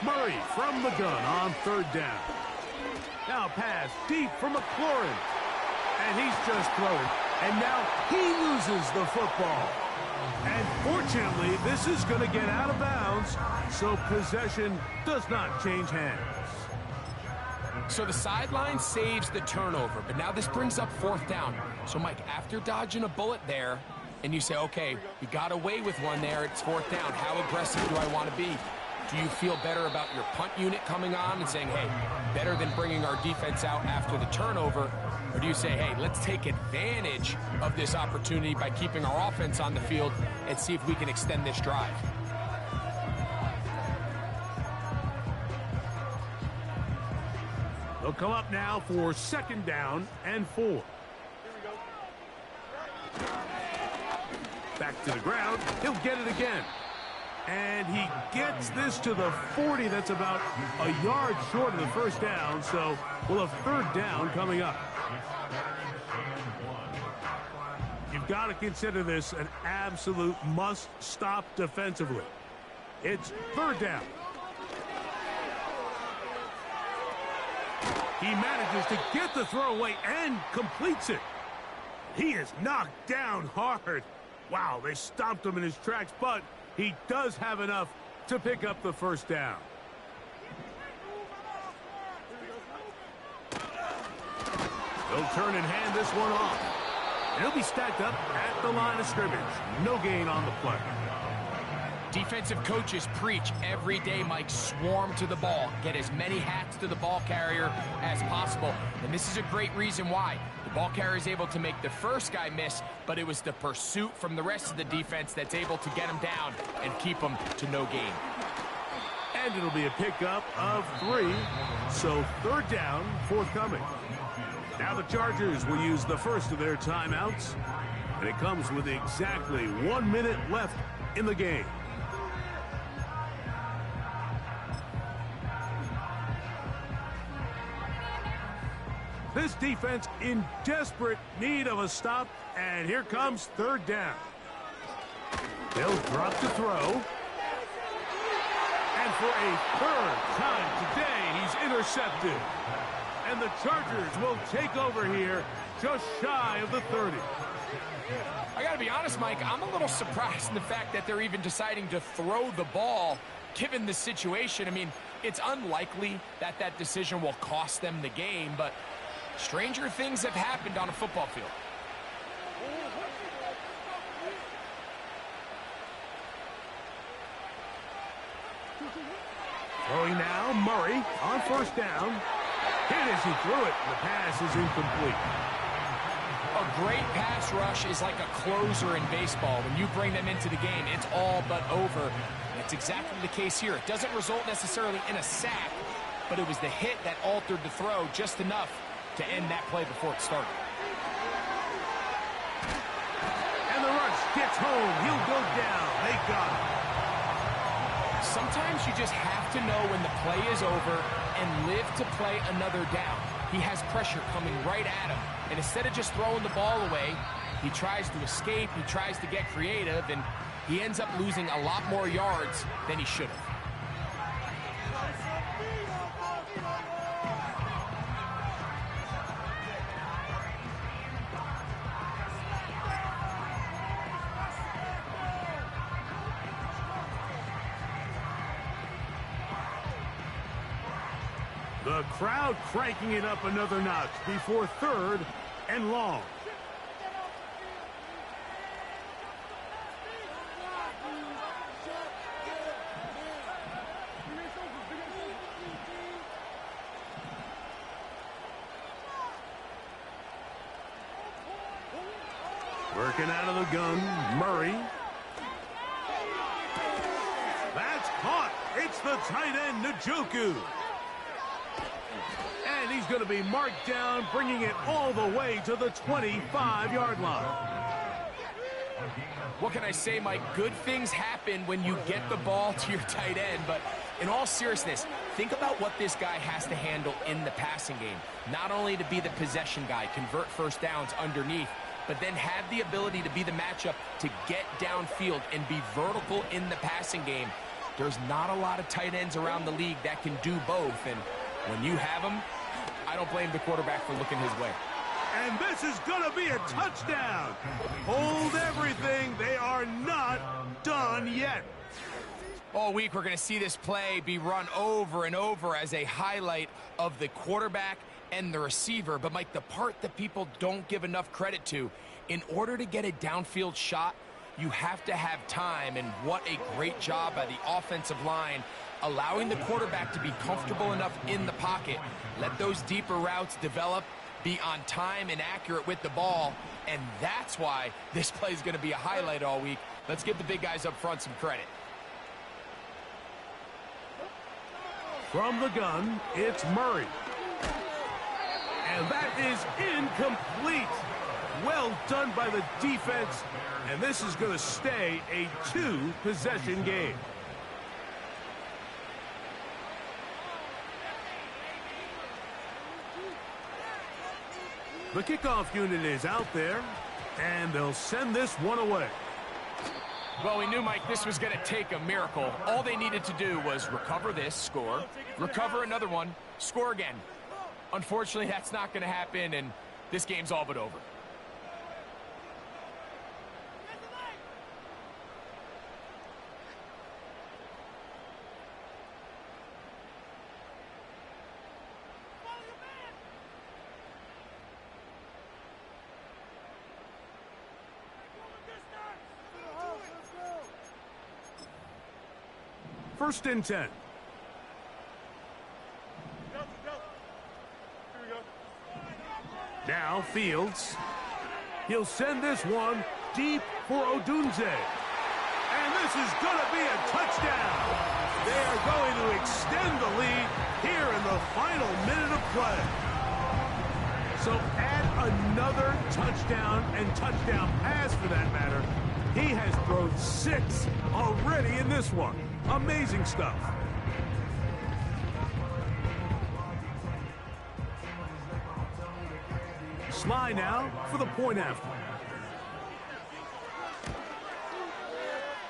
Murray from the gun on third down. Now pass deep for McLaurin. And he's just throwing. And now he loses the football. And fortunately, this is going to get out of bounds, so possession does not change hands. So the sideline saves the turnover, but now this brings up fourth down. So, Mike, after dodging a bullet there, and you say, okay, you got away with one there, it's fourth down. How aggressive do I want to be? Do you feel better about your punt unit coming on and saying, hey, better than bringing our defense out after the turnover? Or do you say, hey, let's take advantage of this opportunity by keeping our offense on the field and see if we can extend this drive? They'll come up now for second down and 4. Back to the ground. He'll get it again. And he gets this to the 40. That's about a yard short of the first down. So we'll have third down coming up. You've got to consider this an absolute must-stop defensively. It's third down. He manages to get the throw away and completes it. He is knocked down hard. Wow, they stopped him in his tracks, but he does have enough to pick up the first down. They'll turn and hand this one off. And he'll be stacked up at the line of scrimmage. No gain on the play. Defensive coaches preach every day, Mike, swarm to the ball. Get as many hats to the ball carrier as possible. And this is a great reason why. The ball carrier is able to make the first guy miss, but it was the pursuit from the rest of the defense that's able to get him down and keep him to no gain. And it'll be a pickup of 3. So third down, forthcoming. Now the Chargers will use the first of their timeouts. And it comes with exactly 1 minute left in the game. This defense in desperate need of a stop, and here comes third down. They'll drop to throw. And for a third time today, he's intercepted. And the Chargers will take over here just shy of the 30. I got to be honest, Mike, I'm a little surprised in the fact that they're even deciding to throw the ball given the situation. I mean, it's unlikely that that decision will cost them the game, but stranger things have happened on a football field. Throwing now, Murray on first down. Hit as he threw it. The pass is incomplete. A great pass rush is like a closer in baseball. When you bring them into the game, it's all but over. It's exactly the case here. It doesn't result necessarily in a sack, but it was the hit that altered the throw just enough to end that play before it started. And the rush gets home. He'll go down. They got him. Sometimes you just have to know when the play is over and live to play another down. He has pressure coming right at him, and instead of just throwing the ball away, he tries to escape, he tries to get creative, and he ends up losing a lot more yards than he should have. The crowd cranking it up another notch before 3rd and long. Working out of the gun, Murray. That's caught. It's the tight end, Njoku. And he's going to be marked down, bringing it all the way to the 25-yard line. What can I say, Mike? Good things happen when you get the ball to your tight end, but in all seriousness, think about what this guy has to handle in the passing game. Not only to be the possession guy, convert first downs underneath, but then have the ability to be the matchup to get downfield and be vertical in the passing game. There's not a lot of tight ends around the league that can do both, and when you have them, I don't blame the quarterback for looking his way. And this is going to be a touchdown. Hold everything. They are not done yet. All week, we're going to see this play be run over and over as a highlight of the quarterback and the receiver. But, Mike, the part that people don't give enough credit to, in order to get a downfield shot, you have to have time. And what a great job by the offensive line, allowing the quarterback to be comfortable enough in the pocket, let those deeper routes develop, be on time and accurate with the ball, and that's why this play is going to be a highlight all week. Let's give the big guys up front some credit. From the gun, it's Murray. And that is incomplete. Well done by the defense, and this is going to stay a 2-possession game. The kickoff unit is out there, and they'll send this one away. Well, we knew, Mike, this was going to take a miracle. All they needed to do was recover this, score, recover another one, score again. Unfortunately, that's not going to happen, and this game's all but over. First and 10. Now Fields. He'll send this one deep for Odunze. And this is going to be a touchdown. They are going to extend the lead here in the final minute of play. So add another touchdown and touchdown pass for that matter. He has thrown 6 already in this one. Amazing stuff. Sly now for the point after.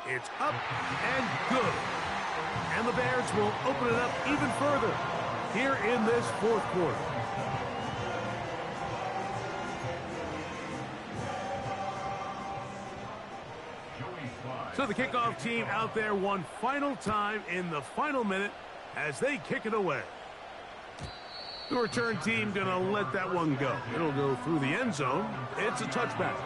It's up and good. And the Bears will open it up even further here in this 4th quarter. So the kickoff team out there one final time in the final minute as they kick it away. The return team going to let that one go. It'll go through the end zone. It's a touchback.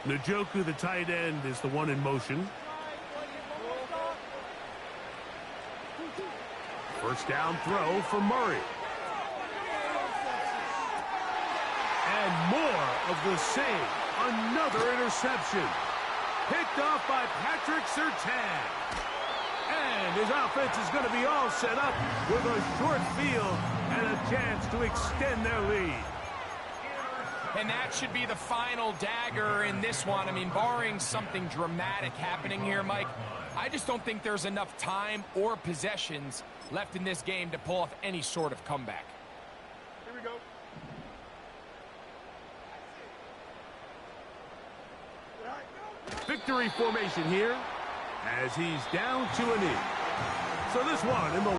Njoku, the tight end, is the one in motion. First down throw for Murray. And more of the same. Another interception. Picked off by Patrick Surtain. And his offense is going to be all set up with a short field and a chance to extend their lead. And that should be the final dagger in this one. I mean, barring something dramatic happening here, Mike, I just don't think there's enough time or possessions left in this game to pull off any sort of comeback. Here we go. Victory formation here as he's down to a knee. So this one in the